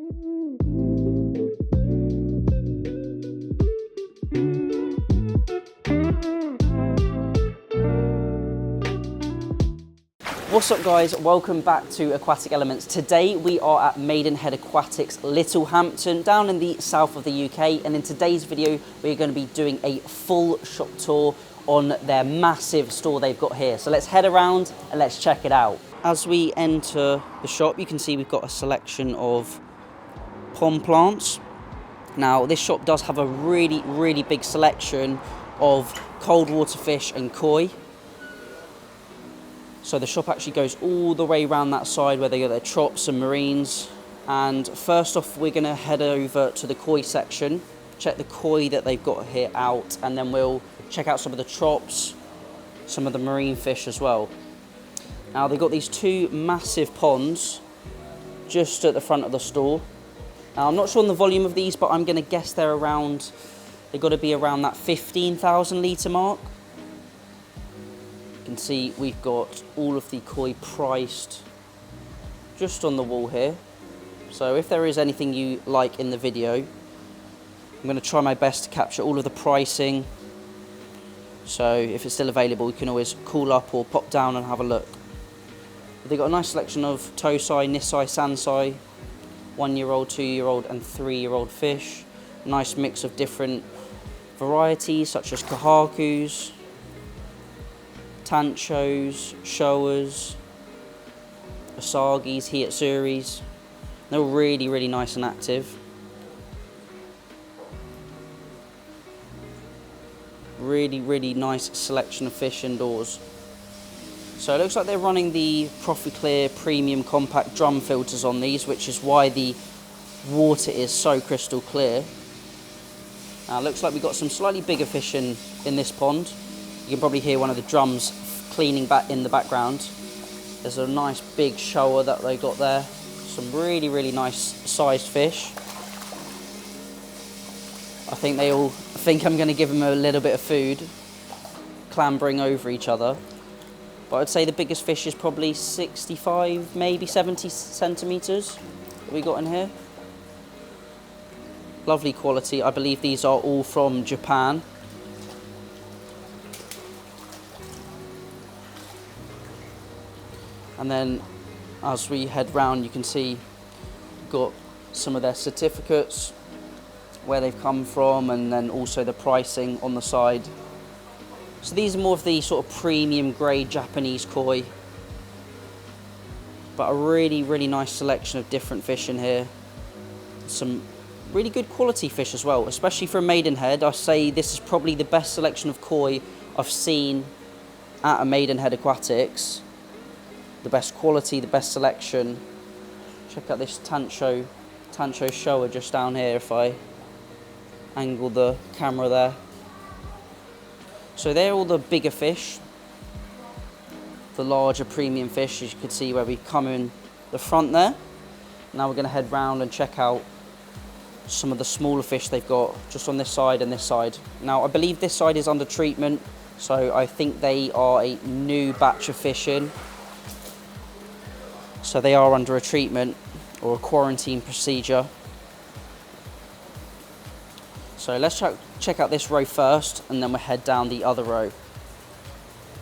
What's up guys, welcome back to Aquatic Elements. Today we are at Maidenhead Aquatics, Littlehampton, down in the south of the UK, and in today's video we're going to be doing a full shop tour on their massive store they've got here. So let's head around and let's check it out. As we enter the shop, you can see we've got a selection of pond plants. Now this shop does have a really big selection of cold water fish and koi. So the shop actually goes all the way around that side where they got their chops and marines. And first off, we're gonna head over to the koi section, check the koi that they've got here out, and then we'll check out some of the chops, some of the marine fish as well. Now they've got these two massive ponds just at the front of the store. Now I'm not sure on the volume of these, but I'm gonna guess they're around, they've got to be around that 15,000 litre mark. You can see we've got all of the koi priced just on the wall here. So if there is anything you like in the video, I'm going to try my best to capture all of the pricing. So if it's still available, you can always call up or pop down and have a look. They've got a nice selection of tosai, nisai, sansai, 1-year-old, 2-year-old and 3-year-old fish. Nice mix of different varieties such as kahakus, tanchos, showas, asagis, hiatsuris. They're really nice and active. Really nice selection of fish indoors. So it looks like they're running the Clear Premium Compact drum filters on these, which is why the water is so crystal clear. Now it looks like we've got some slightly bigger fish in this pond. You can probably hear one of the drums cleaning back in the background. There's a nice big shower that they got there. Some really nice sized fish. I think they all think I'm going to give them a little bit of food, clambering over each other. But I'd say the biggest fish is probably 65, maybe 70 centimetres that we got in here. Lovely quality. I believe these are all from Japan. And then as we head round, you can see we've got some of their certificates, where they've come from, and then also the pricing on the side. So these are more of the sort of premium grade Japanese koi, but a really nice selection of different fish in here. Some really good quality fish as well, especially for Maidenhead. I say this is probably the best selection of koi I've seen at a Maidenhead Aquatics. The best quality, the best selection. Check out this tancho shower just down here if I angle the camera there. So they're all the bigger fish, the larger premium fish, as you can see where we come in the front there. Now we're going to head round and check out some of the smaller fish they've got just on this side and this side. Now I believe this side is under treatment, so I think they are a new batch of fish in. So they are under a treatment or a quarantine procedure. So let's check out this row first, and then we'll head down the other row.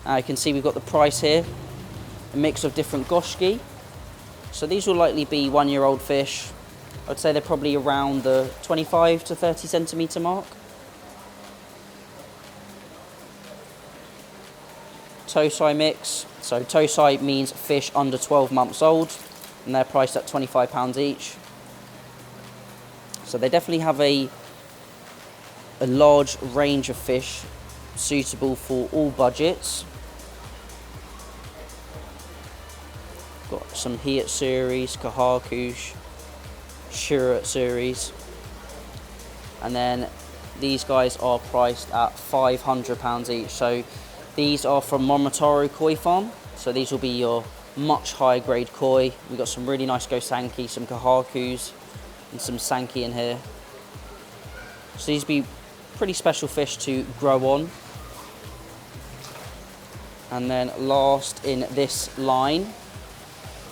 Now you can see we've got the price here, a mix of different goshki. So these will likely be 1-year-old fish. I'd say they're probably around the 25 to 30 centimetre mark. Tosai mix. So tosai means fish under 12 months old, and they're priced at £25 each. So they definitely have a large range of fish suitable for all budgets. Got some hiatsuris, kahakus, shiratsuris, and then these guys are priced at £500 each. So these are from Momotaro Koi Farm, so these will be your much higher grade koi. We've got some really nice gosanki, some kahakus, and some sanki in here. So these will be pretty special fish to grow on. And then last in this line,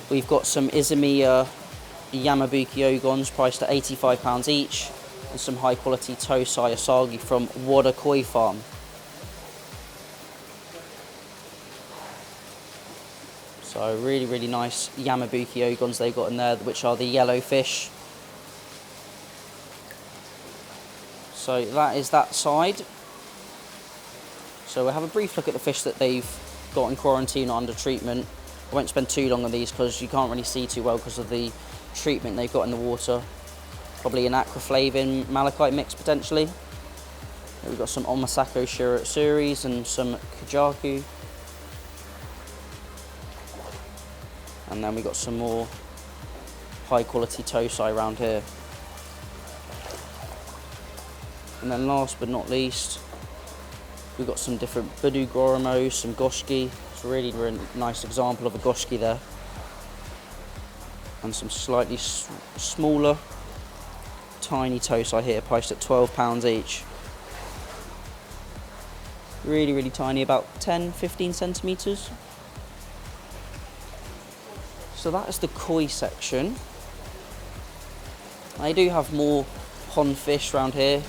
we've got some Izumi Yamabuki Ogons priced at £85 each, and some high quality Tosai Asagi from Wada Koi Farm. So really nice Yamabuki Ogons they've got in there, which are the yellow fish. So that is that side. So we'll have a brief look at the fish that they've got in quarantine or under treatment. I won't spend too long on these because you can't really see too well because of the treatment they've got in the water. Probably an aquaflavin malachite mix potentially. We've got some Omasako Suris and some Kajaku. And then we've got some more high quality Tosai around here. And then last but not least, we've got some different Budu Goromo, some Goshki. It's a really nice example of a Goshki there. And some slightly smaller, tiny Tosai here, priced at £12 each. Really tiny, about 10-15 centimetres. So that is the koi section. I do have more pond fish around here.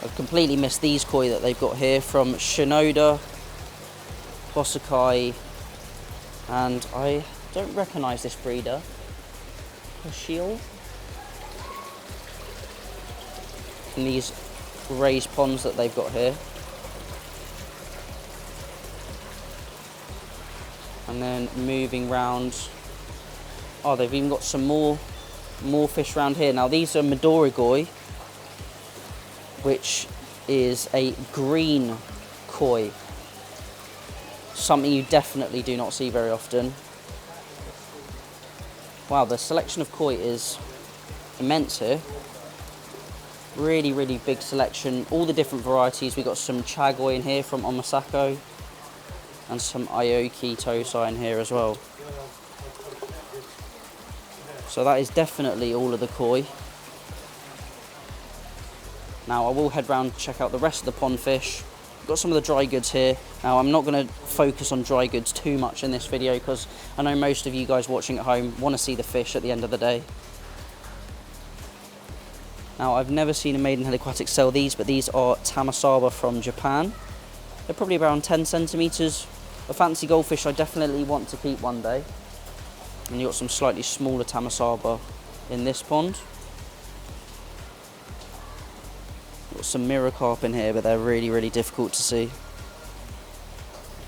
I've completely missed these koi that they've got here from Shinoda, Hosakai, and I don't recognise this breeder. Hoshio. And these raised ponds that they've got here. And then moving round, oh, they've even got some more fish around here. Now these are Midorigoi, which is a green koi. Something you definitely do not see very often. Wow, the selection of koi is immense here. Really big selection. All the different varieties. We've got some Chagoi in here from Omasako. And some Aoki Tosai in here as well. So that is definitely all of the koi. Now I will head round to check out the rest of the pond fish. Got some of the dry goods here. Now I'm not going to focus on dry goods too much in this video because I know most of you guys watching at home want to see the fish at the end of the day. Now I've never seen a Maidenhead Aquatic sell these, but these are Tamasaba from Japan. They're probably around 10 centimetres. A fancy goldfish I definitely want to keep one day. And you've got some slightly smaller Tamasaba in this pond. Got some mirror carp in here, but they're really difficult to see.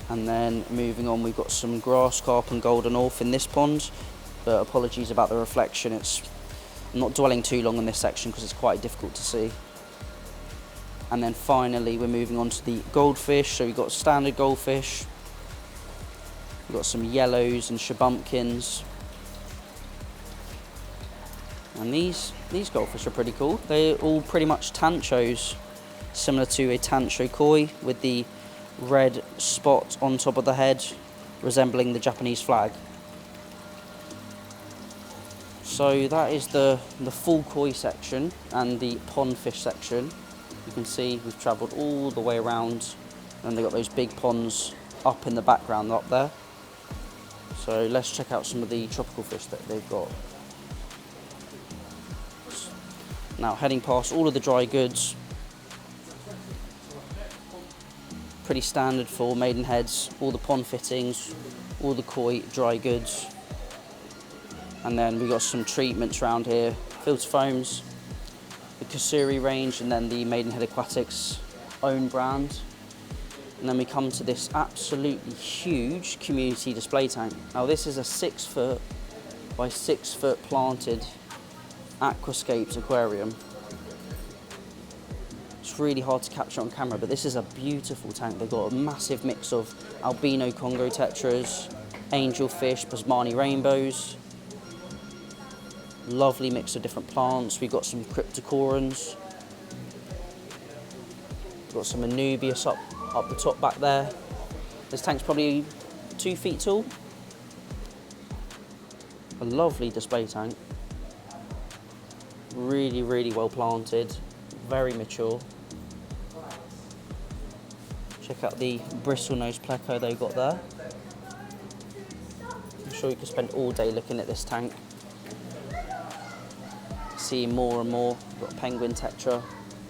And then moving on, we've got some grass carp and golden orph in this pond. But apologies about the reflection. I'm not dwelling too long on this section because it's quite difficult to see. And then finally, we're moving on to the goldfish. So we've got standard goldfish. We've got some yellows and shabumpkins. And these goldfish are pretty cool. They're all pretty much tanchos, similar to a tancho koi with the red spot on top of the head, resembling the Japanese flag. So that is the full koi section and the pond fish section. You can see we've travelled all the way around, and they've got those big ponds up in the background up there. So let's check out some of the tropical fish that they've got. Now heading past all of the dry goods. Pretty standard for Maidenheads, all the pond fittings, all the koi dry goods. And then we've got some treatments around here, filter foams, the Kasuri range, and then the Maidenhead Aquatics own brand. And then we come to this absolutely huge community display tank. Now this is a 6 foot by 6 foot planted aquascapes aquarium. It's really hard to capture on camera, but this is a beautiful tank. They've got a massive mix of albino Congo tetras, angelfish, Basmani rainbows. Lovely mix of different plants. We've got some cryptocorans. We've got some Anubias up the top back there. This tank's probably 2 feet tall. A lovely display tank. Really well planted, very mature. Check out the bristlenose pleco they've got there. I'm sure you could spend all day looking at this tank. seeing more and more. We've got a penguin tetra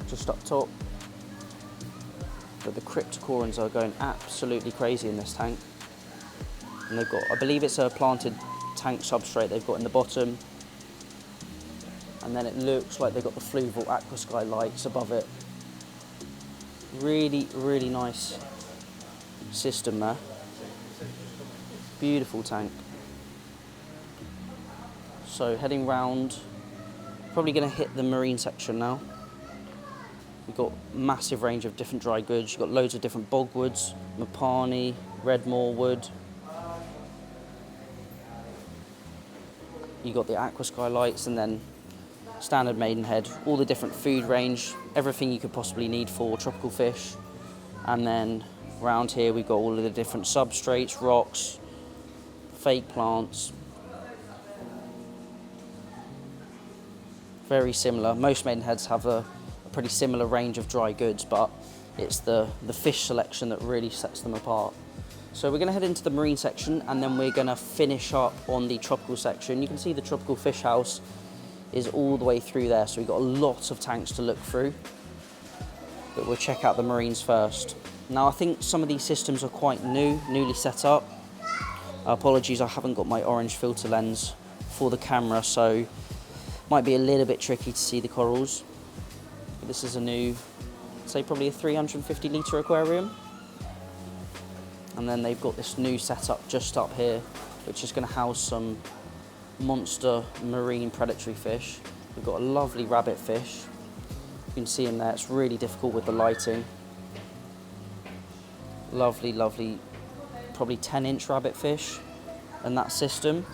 just up top. But the cryptocoryons are going absolutely crazy in this tank. And they've got, I believe it's a planted tank substrate they've got in the bottom. And then it looks like they've got the fluval aqua sky lights above it. Really, really nice system there. Beautiful tank. So heading round, probably going to hit the marine section now. We've got massive range of different dry goods. You've got loads of different bogwoods, mapani, redmoor wood. You've got the aqua sky lights, and then standard Maidenhead, all the different food range, everything you could possibly need for tropical fish. And then around here we've got all of the different substrates, rocks, fake plants. Very similar. Most Maidenheads have a pretty similar range of dry goods, but it's the fish selection that really sets them apart. So we're going to head into the marine section, and then we're going to finish up on the tropical section. You can see the tropical fish house is all the way through there, so we've got a lot of tanks to look through. But we'll check out the marines first. Now I think some of these systems are quite newly set up. Apologies, I haven't got my orange filter lens for the camera, so might be a little bit tricky to see the corals. But this is a new, say probably a 350 litre aquarium. And then they've got this new setup just up here, which is going to house some monster marine predatory fish. We've got a lovely rabbit fish. You can see him there, it's really difficult with the lighting. Lovely, lovely, probably 10-inch rabbit fish in that system.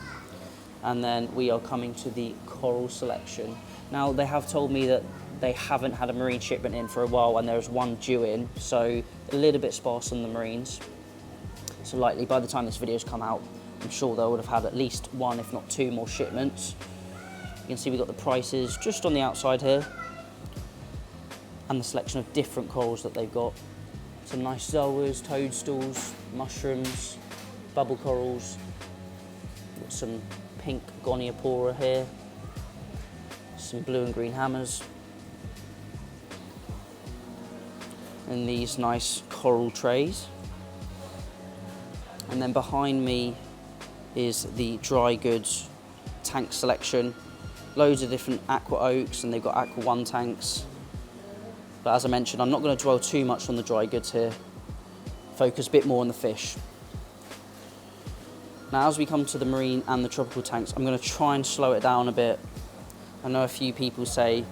And then we are coming to the coral selection. Now they have told me that they haven't had a marine shipment in for a while, and there's one due in, so a little bit sparse on the marines. So likely by the time this video's come out, I'm sure they would have had at least one, if not two more shipments. You can see we've got the prices just on the outside here, and the selection of different corals that they've got. Some nice zoas, toadstools, mushrooms, bubble corals. Got some pink goniopora here, some blue and green hammers, and these nice coral trays. And then behind me is the dry goods tank selection. Loads of different aqua oaks, and they've got aqua 1 tanks. But as I mentioned, I'm not going to dwell too much on the dry goods here. Focus a bit more on the fish. Now as we come to the marine and the tropical tanks, I'm going to try and slow it down a bit. I know a few people say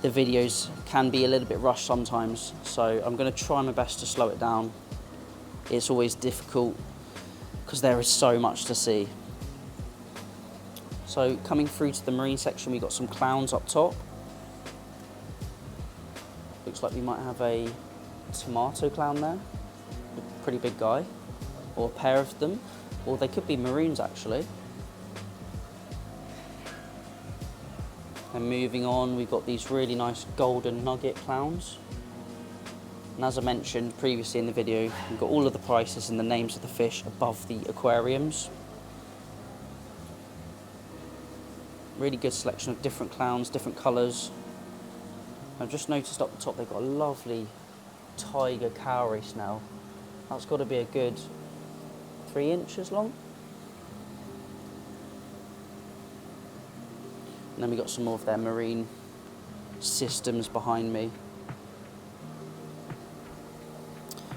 the videos can be a little bit rushed sometimes, so I'm going to try my best to slow it down. It's always difficult because there is so much to see. So coming through to the marine section, we've got some clowns up top. Looks like we might have a tomato clown there, a pretty big guy, or a pair of them, or they could be maroons actually. And moving on, we've got these really nice golden nugget clowns. And as I mentioned previously in the video, we've got all of the prices and the names of the fish above the aquariums. Really good selection of different clowns, different colours. I've just noticed up the top they've got a lovely tiger cowrie snail. That's got to be a good 3 inches long. And then we've got some more of their marine systems behind me.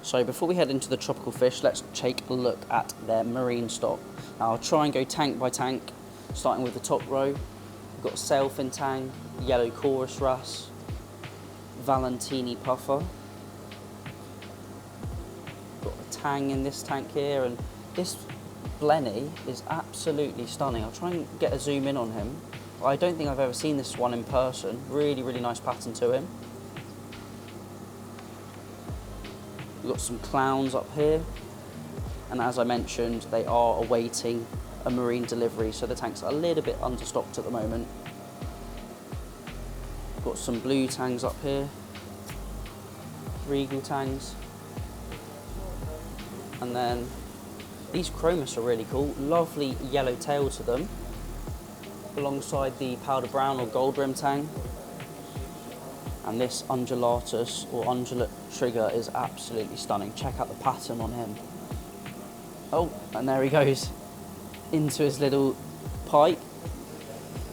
So before we head into the tropical fish, let's take a look at their marine stock. Now I'll try and go tank by tank, starting with the top row. We've got sailfin tang, yellow chorus wrasse, Valentini puffer. Got a tang in this tank here, and this blenny is absolutely stunning. I'll try and get a zoom in on him. I don't think I've ever seen this one in person. Really, really nice pattern to him. We've got some clowns up here, and as I mentioned, they are awaiting a marine delivery, so the tanks are a little bit understocked at the moment. We've got some blue tangs up here, regal tangs, and then these chromis are really cool. Lovely yellow tail to them. alongside the powder brown or gold rim tang. And this undulatus or undulate trigger is absolutely stunning. Check out the pattern on him. Oh, and there he goes into his little pipe.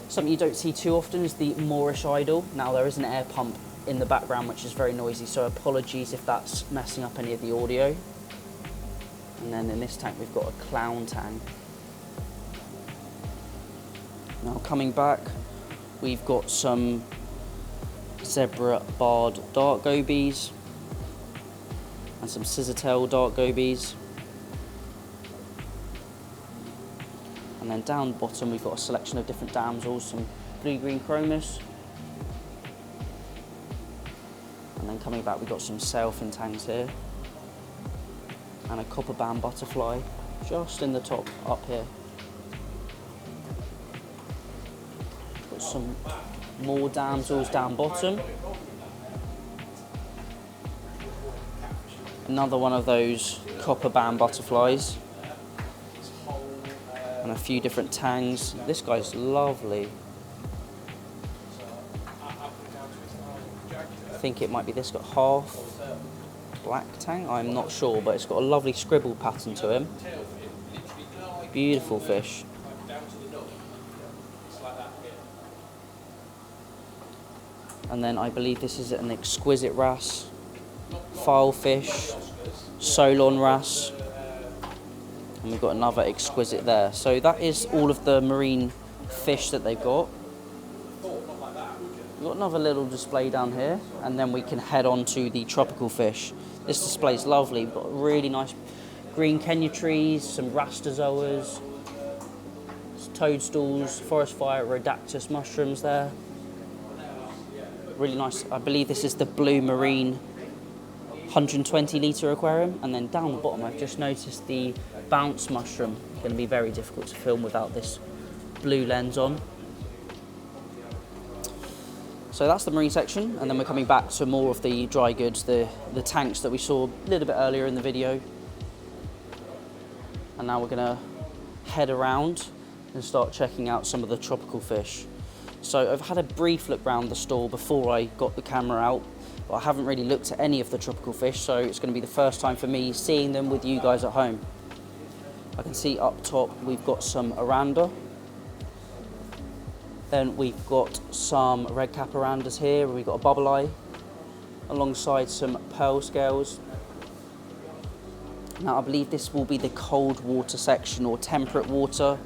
Something you don't see too often is the Moorish idol. Now there is an air pump in the background which is very noisy, so apologies if that's messing up any of the audio. And then in this tank we've got a clown tang. Now coming back, we've got some zebra barred dark gobies and some scissortail dark gobies. And then down the bottom we've got a selection of different damsels, some blue-green chromis. And then coming back we've got some sailfin tangs here. And a copper band butterfly just in the top up here. Got some more damsels down bottom. Another one of those copper band butterflies. And a few different tangs. This guy's lovely. I think it might be this, got half black tang, I'm not sure, but it's got a lovely scribble pattern to him. Beautiful fish. And then I believe this is an exquisite wrasse, filefish, solon wrasse. And we've got another exquisite there. So that is all of the marine fish that they've got. We've got another little display down here, and then we can head on to the tropical fish. This display is lovely. We've got really nice green Kenya trees, some rastazoas, toadstools, forest fire, rhodactus mushrooms there. Really nice. I believe this is the blue marine 120 litre aquarium. And then down the bottom I've just noticed the bounce mushroom. Going to be very difficult to film without this blue lens on. So that's the marine section, and then we're coming back to more of the dry goods, the tanks that we saw a little bit earlier in the video. And now we're going to head around and start checking out some of the tropical fish. So I've had a brief look around the store before I got the camera out, but I haven't really looked at any of the tropical fish, so it's going to be the first time for me seeing them with you guys at home. I can see up top we've got some oranda. Then we've got some red cap orandas here. We've got a bubble eye alongside some pearl scales. Now I believe this will be the cold water section or temperate water.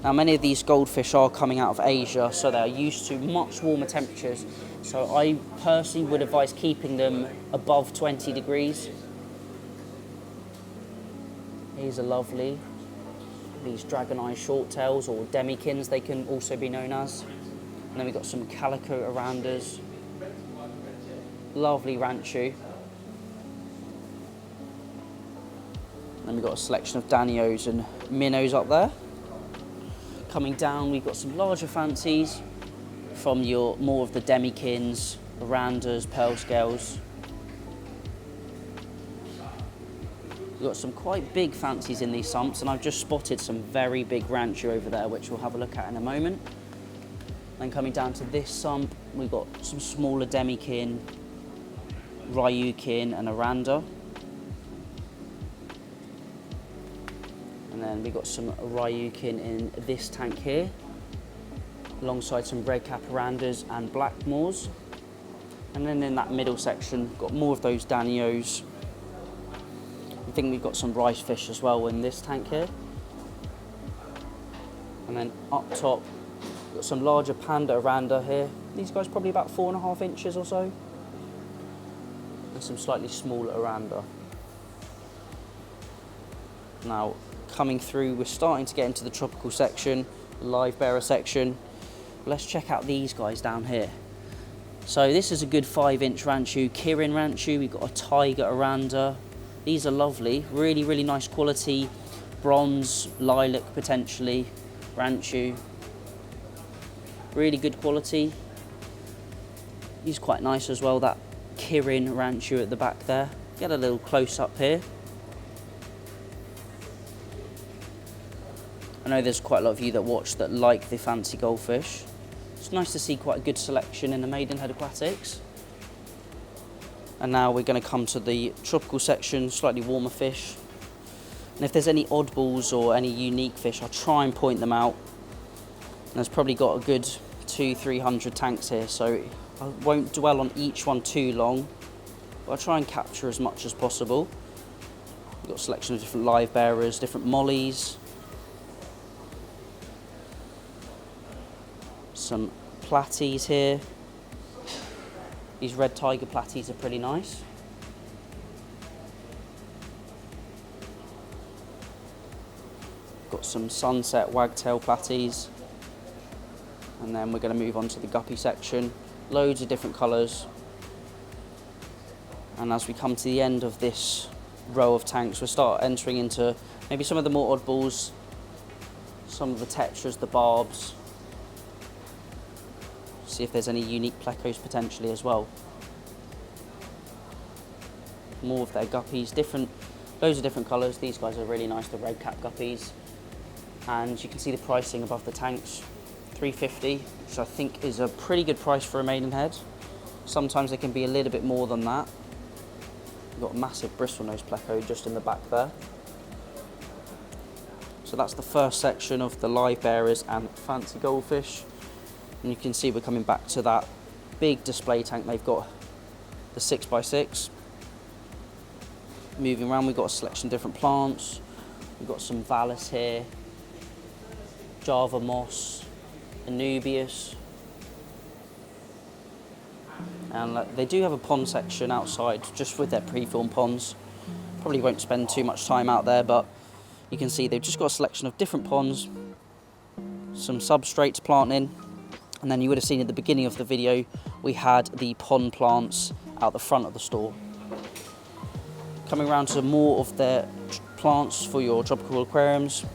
Now many of these goldfish are coming out of Asia, so they are used to much warmer temperatures. So I personally would advise keeping them above 20 degrees. These are lovely. These dragon eye short tails, or demikins they can also be known as. And then we've got some calico orandas. Lovely ranchu. And then we've got a selection of danios and minnows up there. Coming down we've got some larger fancies from your more of the demikins, orandas, pearl scales. We've got some quite big fancies in these sumps, and I've just spotted some very big ranchu over there, which we'll have a look at in a moment. Then coming down to this sump, we've got some smaller demikin, ryukin and oranda. And then we've got some ryukin in this tank here, alongside some red cap orandas and blackmores. And then in that middle section, got more of those danios. I think we've got some rice fish as well in this tank here. And then up top, got some larger panda oranda here. These guys probably about 4.5 inches or so. And some slightly smaller oranda. Now, coming through, we're starting to get into the tropical section, live bearer section. Let's check out these guys down here. So this is a good 5-inch ranchu, Kirin ranchu. We've got a tiger oranda. These are lovely, really, really nice quality. Bronze, lilac potentially, ranchu. Really good quality. He's quite nice as well, that Kirin ranchu at the back there. Get a little close up here. I know there's quite a lot of you that watch that like the fancy goldfish. It's nice to see quite a good selection in the Maidenhead Aquatics. And now we're going to come to the tropical section, slightly warmer fish. And if there's any oddballs or any unique fish, I'll try and point them out. And there's probably got a good 200-300 tanks here, so I won't dwell on each one too long, but I'll try and capture as much as possible. We've got a selection of different live bearers, different mollies, some platies here. These red tiger platies are pretty nice. Got some sunset wagtail platies. And then we're going to move on to the guppy section. Loads of different colours. And as we come to the end of this row of tanks, we'll start entering into maybe some of the more oddballs, some of the tetras, the barbs. See if there's any unique plecos potentially as well. More of their guppies, loads of different colours. These guys are really nice, the red cap guppies. And you can see the pricing above the tanks, $3.50, which I think is a pretty good price for a Maidenhead. Sometimes they can be a little bit more than that. We've got a massive bristlenose pleco just in the back there. So that's the first section of the live bearers and fancy goldfish. And you can see we're coming back to that big display tank. They've got the 6x6. Moving around, we've got a selection of different plants. We've got some Vallis here, Java moss, Anubias. And they do have a pond section outside just with their pre-formed ponds. Probably won't spend too much time out there, but you can see they've just got a selection of different ponds, some substrates planting. And then you would have seen at the beginning of the video, we had the pond plants out the front of the store. Coming around to more of their plants for your tropical aquariums. You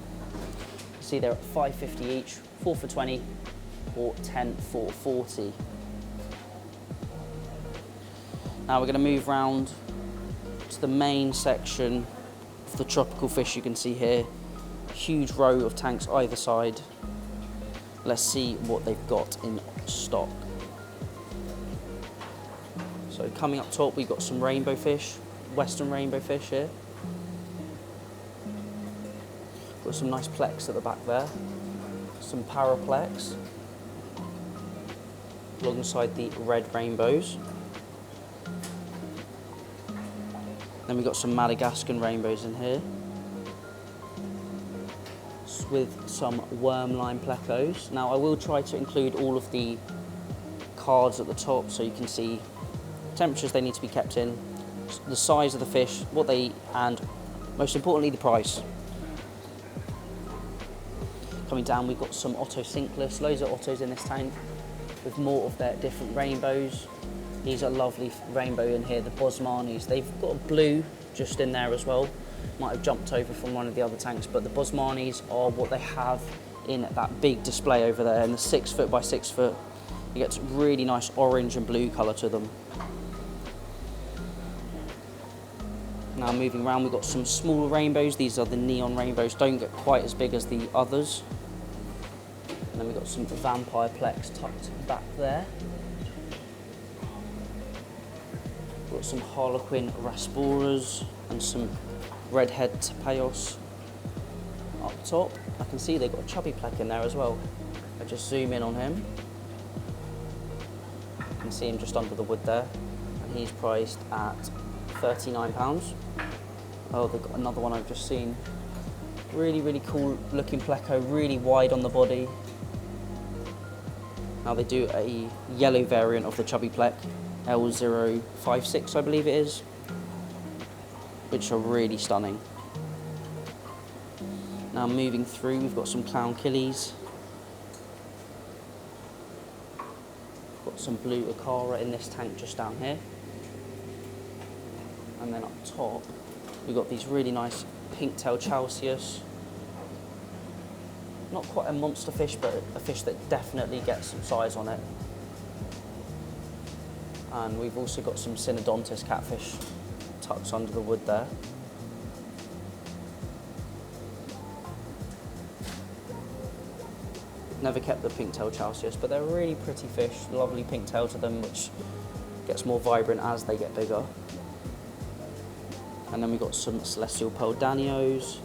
can see they're at $5.50 each, 4 for 20 or 10 for 40. Now we're going to move round to the main section of the tropical fish. You can see here, huge row of tanks either side. Let's see what they've got in stock. So coming up top, we've got some rainbow fish, western rainbow fish here. Got some nice plex at the back there, some paraplex, alongside the red rainbows. Then we've got some Madagascan rainbows in here, with some worm-line plecos. Now I will try to include all of the cards at the top so you can see temperatures they need to be kept in, the size of the fish, what they eat, and most importantly the price. Coming down, we've got some Otto Cinclus, loads of Ottos in this tank with more of their different rainbows. These are lovely rainbow in here, the Bosmanis. They've got a blue just in there as well. Might have jumped over from one of the other tanks, but the Bosmanis are what they have in that big display over there in the 6 foot by 6 foot. You get really nice orange and blue colour to them. Now moving around, we've got some small rainbows. These are the neon rainbows, don't get quite as big as the others. And then we've got some vampire plex tucked back there. We've got some harlequin rasboras and some redhead tapayos up top. I can see they've got a chubby plec in there as well. I just zoom in on him. You can see him just under the wood there, and he's priced at £39. Oh, they've got another one I've just seen. Really, really cool looking pleco, really wide on the body. Now they do a yellow variant of the chubby plec, L056 I believe it is, which are really stunning. Now moving through, we've got some clown killies. Got some blue Acara in this tank just down here. And then up top, we've got these really nice pink-tailed chalceus. Not quite a monster fish, but a fish that definitely gets some size on it. And we've also got some Synodontis catfish tucked under the wood there. Never kept the pink-tailed chalceus, but they're really pretty fish. Lovely pink tail to them, which gets more vibrant as they get bigger. And then we've got some celestial pearl danios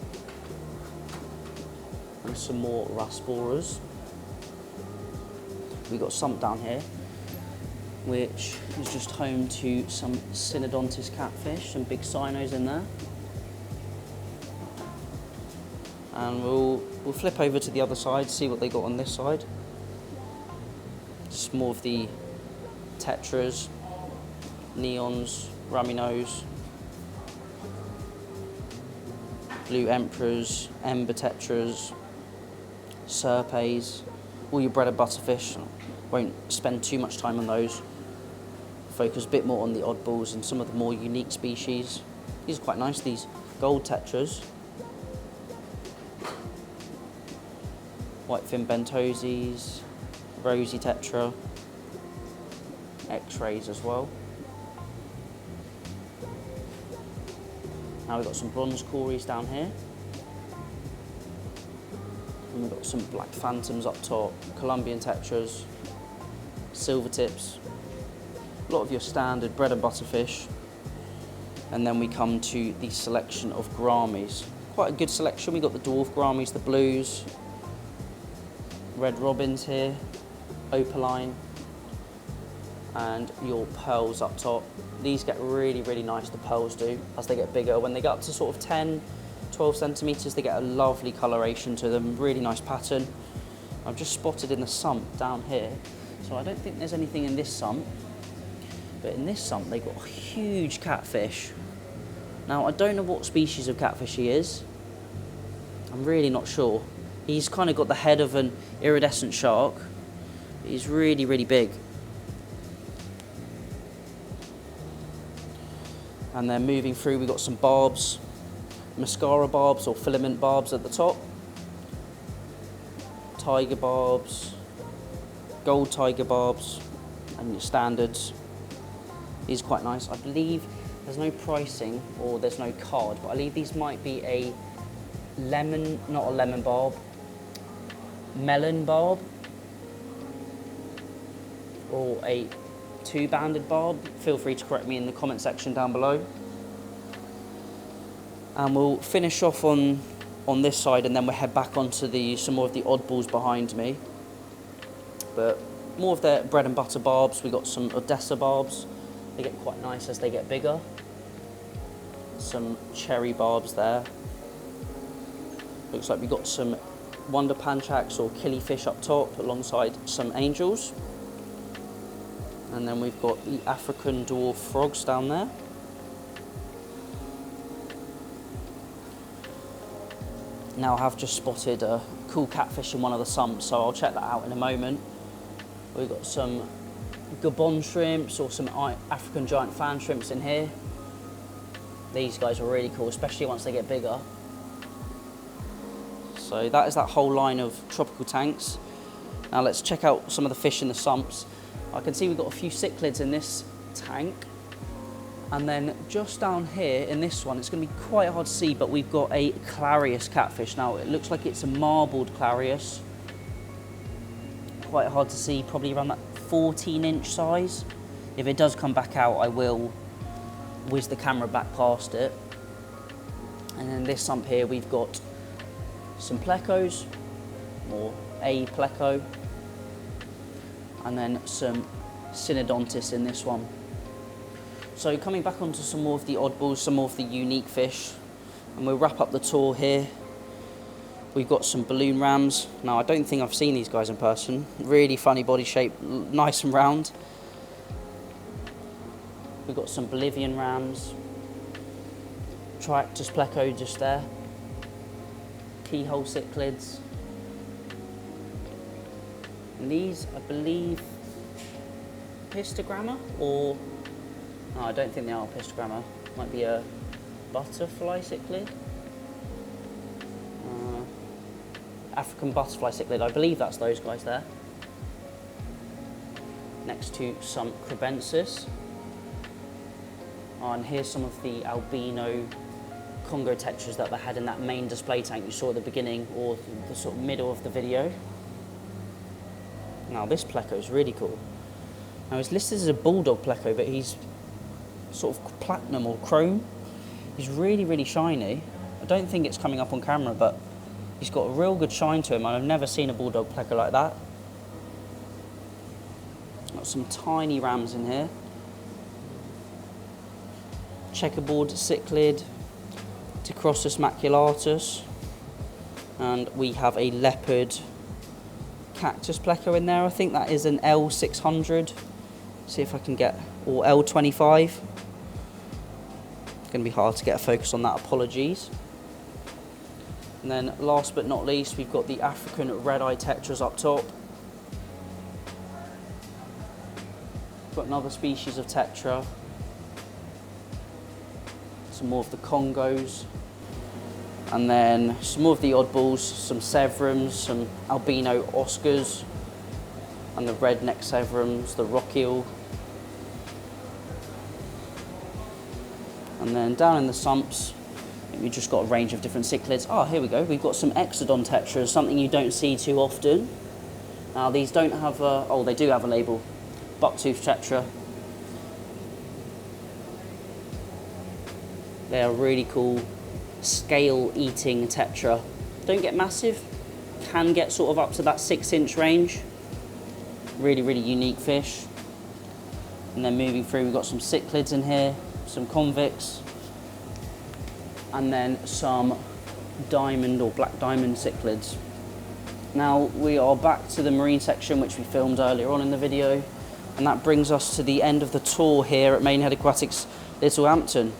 and some more rasboras. We've got sump down here, which is just home to some synodontis catfish, some big cynos in there. And we'll flip over to the other side, see what they got on this side. Just more of the tetras, neons, raminos, blue emperors, ember tetras, serpes, all your bread and butter fish. Won't spend too much time on those. Focus a bit more on the oddballs and some of the more unique species. These are quite nice, these gold tetras. Whitefin bentoses, rosy tetra, X-rays as well. Now we've got some bronze cories down here. And we've got some black phantoms up top, Colombian tetras, silver tips, a lot of your standard bread and butter fish. And then we come to the selection of gouramis. Quite a good selection. We've got the dwarf gouramis, the blues, red robins here, opaline, and your pearls up top. These get really, really nice, the pearls do, as they get bigger. When they get up to sort of 10, 12 centimetres, they get a lovely coloration to them, really nice pattern. I've just spotted in the sump down here, so I don't think there's anything in this sump, but in this sump they've got a huge catfish. Now, I don't know what species of catfish he is. I'm really not sure. He's kind of got the head of an iridescent shark. He's really, really big. And then moving through, we've got some barbs, mascara barbs or filament barbs at the top. Tiger barbs, gold tiger barbs, and your standards. These are quite nice. I believe there's no pricing or there's no card, but I believe these might be a lemon, not a lemon barb, melon barb, or a two-banded barb. Feel free to correct me in the comment section down below. And we'll finish off on this side, and then we'll head back onto some more of the oddballs behind me. But more of the bread and butter barbs. We've got some Odessa barbs. They get quite nice as they get bigger. Some cherry barbs there. Looks like we've got some wonder panchaks or killifish up top alongside some angels. And then we've got the African dwarf frogs down there. Now I have just spotted a cool catfish in one of the sumps, so I'll check that out in a moment. We've got some Gabon shrimps or some African giant fan shrimps in here. These guys are really cool, especially once they get bigger. So that is that whole line of tropical tanks. Now let's check out some of the fish in the sumps. I can see we've got a few cichlids in this tank. And then just down here in this one, it's going to be quite hard to see, but we've got a clarius catfish. Now it looks like it's a marbled clarius. Quite hard to see, probably around that 14-inch size. If it does come back out, I will whiz the camera back past it. And then this sump here, we've got some plecos, or a pleco, and then some synodontis in this one. So coming back onto some more of the oddballs, some more of the unique fish, and we'll wrap up the tour here. We've got some balloon rams. Now I don't think I've seen these guys in person. Really funny body shape, nice and round. We've got some Bolivian rams, Triactus pleco just there, keyhole cichlids. And these, I believe, pistogramma, or no, I don't think they are pistogramma. Might be a butterfly cichlid. African butterfly cichlid, I believe that's those guys there. Next to some crebensis. And here's some of the albino Congo tetras that they had in that main display tank you saw at the beginning or the sort of middle of the video. Now this pleco is really cool. Now he's listed as a bulldog pleco, but he's sort of platinum or chrome. He's really, really shiny. I don't think it's coming up on camera, but he's got a real good shine to him. I've never seen a bulldog pleco like that. Got some tiny rams in here. Checkerboard cichlid, Ticrossus maculatus, and we have a leopard cactus pleco in there. I think that is an L600. See if I can get, or L25. It's going to be hard to get a focus on that, apologies. And then last but not least, we've got the African red-eye tetras up top. Got another species of tetra. Some more of the Congos. And then some more of the oddballs, some Severums, some albino Oscars, and the redneck Severums, the rock eel. And then down in the sumps, we've just got a range of different cichlids. Oh, here we go. We've got some Exodon tetras, something you don't see too often. Now these don't have a, oh, they do have a label. Bucktooth tetra. They are really cool scale-eating tetra. Don't get massive, can get sort of up to that 6-inch range. Really, really unique fish. And then moving through, we've got some cichlids in here, some convicts, and then some diamond or black diamond cichlids. Now we are back to the marine section, which we filmed earlier on in the video, and that brings us to the end of the tour here at Maidenhead Aquatics, Littlehampton.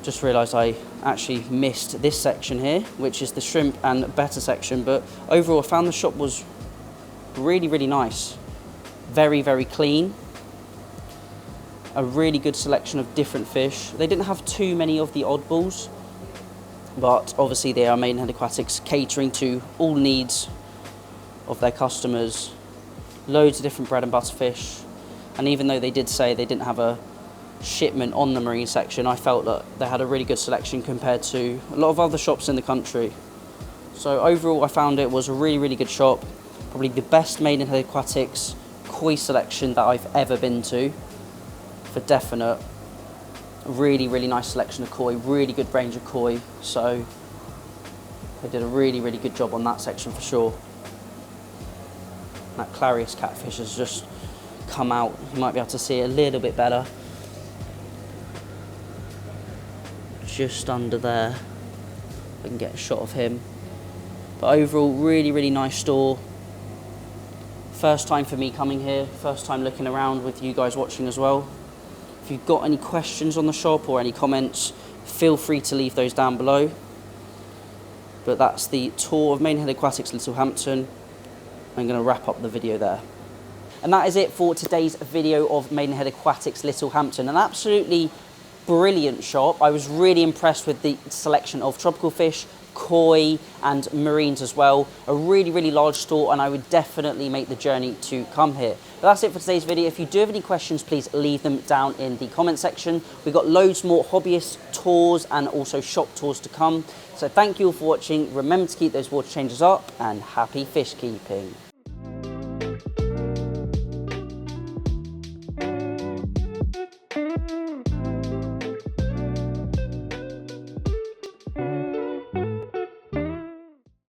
Just realised I actually missed this section here, which is the shrimp and betta section, but overall I found the shop was really, really nice. Very, very clean. A really good selection of different fish. They didn't have too many of the oddballs, but obviously they are Maidenhead Aquatics, catering to all needs of their customers. Loads of different bread and butter fish, and even though they did say they didn't have a shipment on the marine section, I felt that they had a really good selection compared to a lot of other shops in the country. So overall I found it was a really, really good shop. Probably the best Maidenhead Aquatics koi selection that I've ever been to, for definite. Really, really nice selection of koi, really good range of koi, so they did a really, really good job on that section for sure. That Clarius catfish has just come out. You might be able to see it a little bit better. Just under there. I can get a shot of him. But overall, really, really nice store. First time for me coming here, first time looking around with you guys watching as well. If you've got any questions on the shop or any comments, feel free to leave those down below. But that's the tour of Maidenhead Aquatics Littlehampton. I'm going to wrap up the video there. And that is it for today's video of Maidenhead Aquatics Littlehampton. An absolutely brilliant shop. I was really impressed with the selection of tropical fish, koi and marines as well. A really, really large store, and I would definitely make the journey to come here. But that's it for today's video. If you do have any questions, please leave them down in the comment section. We've got loads more hobbyist tours and also shop tours to come. So thank you all for watching. Remember to keep those water changes up, and happy fish keeping.